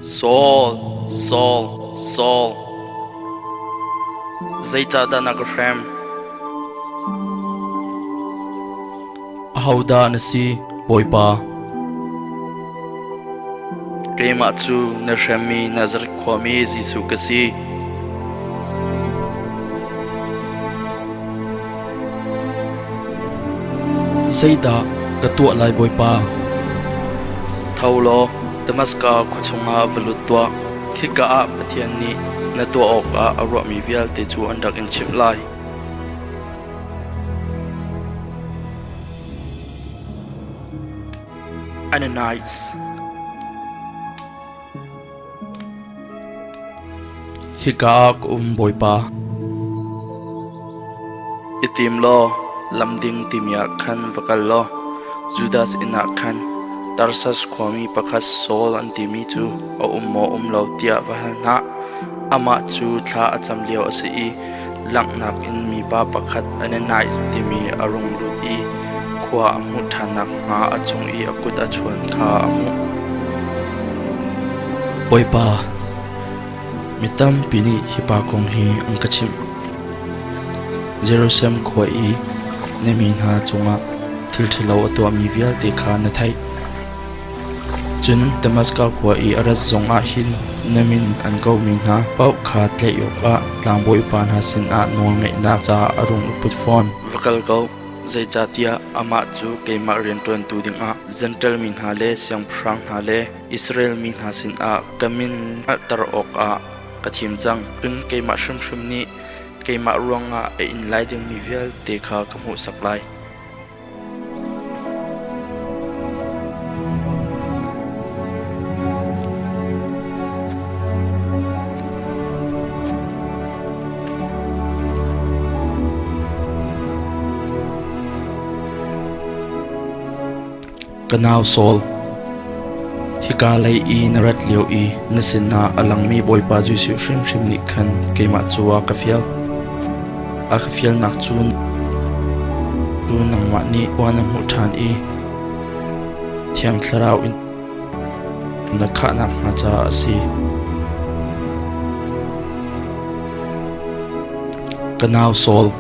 Saul, Saul, Saul, Zaita da nagrem. Ahauda nasi boipa Kema chu narshami nazar kwami Jisu kasi. Zaida katua lai boipa Thaulo Damaska kuchunga velutwa khika a pathian ni na to ok a arwa mi vial te chu andak in chim lai. Ananias hika ak boipa itim lo lamding timya khan vakal lo Judas ina khan Tarsas kwami pakas Saul antimi chu a ummo umlo tia vahana ama chu thla acham leo ase langnak in mi pa pakhat Ananias timi arung rut khwa amu thanak nga achung akut achuan kha amu boipa mitam pini hipa kong hi angkachim Jerusalem khoi nemin ha chunga thilthilo atwa mi vial te kha na thai chun Damascus khoi aras zonga hin nemin an ko min ha pau kha tle yoka tlangboi pan ha sin a nol ngai na cha arung put phone vakal go zai chatia ama chu keima renton tu ding a gentle min ha le siang phrang ha le Israel min ha sin a kamin tar ok a kathim chang tun keima shrim shrim ni keima ruanga e in lai ding mi vial te kha kamu supply Kanao Saul hika lai narat leo nasina alang mi boipa Jisu shrim shrim ni khan keima chuwa kafial a kafial nak chun tu nangwa ni wana mu than thiam thlarau in na khana ma cha asi Kanao Saul